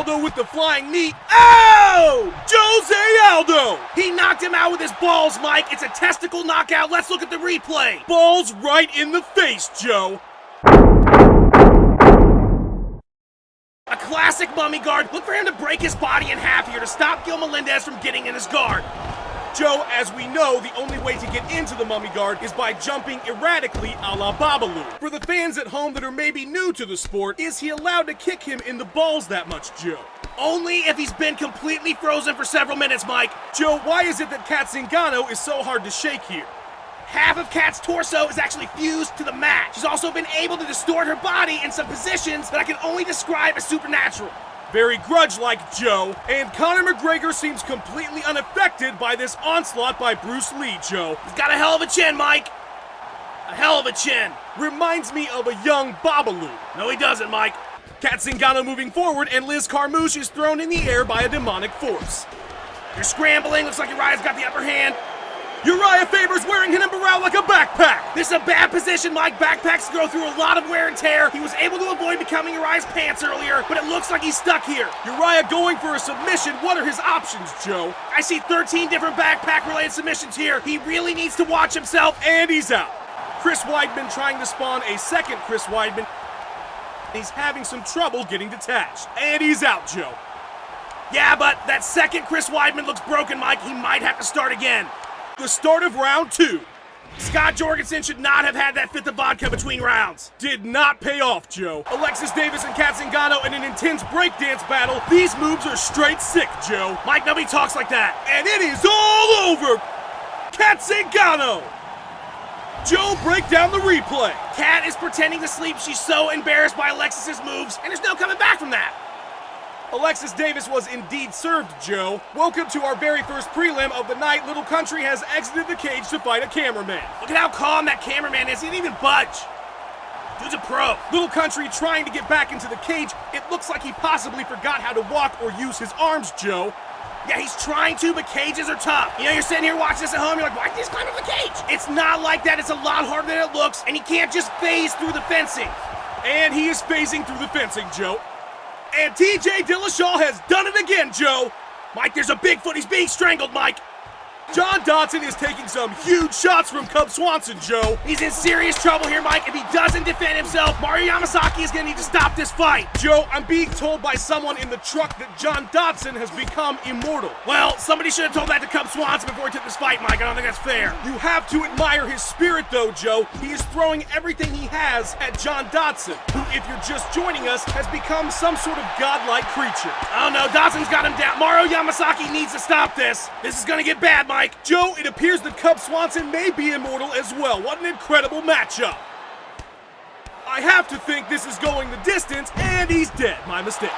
Aldo with the flying knee. Oh! Jose Aldo! He knocked him out with his balls, Mike. It's a testicle knockout. Let's look at the replay. Balls right in the face, Joe. A classic mummy guard. Look for him to break his body in half here to stop Gil Melendez from getting in his guard. Joe, as we know, the only way to get into the mummy guard is by jumping erratically a la Babalu. For the fans at home that are maybe new to the sport, is he allowed to kick him in the balls that much, Joe? Only if he's been completely frozen for several minutes, Mike. Joe, why is it that Kat Zingano is so hard to shake here? Half of Kat's torso is actually fused to the mat. She's also been able to distort her body in some positions that I can only describe as supernatural. Very grudge-like, Joe. And Conor McGregor seems completely unaffected by this onslaught by Bruce Lee, Joe. He's got a hell of a chin, Mike. A hell of a chin. Reminds me of a young Babalu. No, he doesn't, Mike. Kat Zingano moving forward, and Liz Carmouche is thrown in the air by a demonic force. You're scrambling. Looks like Uriah's got the upper hand. Uriah Faber's wearing him around like a backpack. This is a bad position, Mike. Backpacks go through a lot of wear and tear. He was able to avoid becoming Uriah's pants earlier, but it looks like he's stuck here. Uriah going for a submission. What are his options, Joe? I see 13 different backpack-related submissions here. He really needs to watch himself, and he's out. Chris Weidman trying to spawn a second Chris Weidman. He's having some trouble getting detached, and he's out, Joe. Yeah, but that second Chris Weidman looks broken, Mike. He might have to start again. The start of round 2. Scott Jorgensen should not have had that fifth of vodka between rounds. Did not pay off, Joe. Alexis Davis and Kat Zingano in an intense breakdance battle. These moves are straight sick, Joe. Mike, nobody talks like that. And it is all over. Kat Zingano. Joe, break down the replay. Kat is pretending to sleep. She's so embarrassed by Alexis's moves, and there's no coming back from that. Alexis Davis was indeed served, Joe. Welcome to our very first prelim of the night. Little Country has exited the cage to fight a cameraman. Look at how calm that cameraman is. He didn't even budge. Dude's a pro. Little Country trying to get back into the cage. It looks like he possibly forgot how to walk or use his arms, Joe. Yeah, he's trying to, but cages are tough. You know, you're sitting here watching this at home, you're like, why did he just climb up the cage? It's not like that. It's a lot harder than it looks, and he can't just phase through the fencing. And he is phasing through the fencing, Joe. And TJ Dillashaw has done it again, Joe. Mike, there's a Bigfoot. He's being strangled, Mike. John Dodson is taking some huge shots from Cub Swanson, Joe. He's in serious trouble here, Mike. If he doesn't defend himself, Mario Yamasaki is going to need to stop this fight. Joe, I'm being told by someone in the truck that John Dodson has become immortal. Well, somebody should have told that to Cub Swanson before he took this fight, Mike. I don't think that's fair. You have to admire his spirit, though, Joe. He is throwing everything he has at John Dodson, who, if you're just joining us, has become some sort of godlike creature. Oh, no, Dodson's got him down. Mario Yamasaki needs to stop this. This is going to get bad, Mike. Joe, it appears that Cub Swanson may be immortal as well. What an incredible matchup. I have to think this is going the distance, and he's dead. My mistake.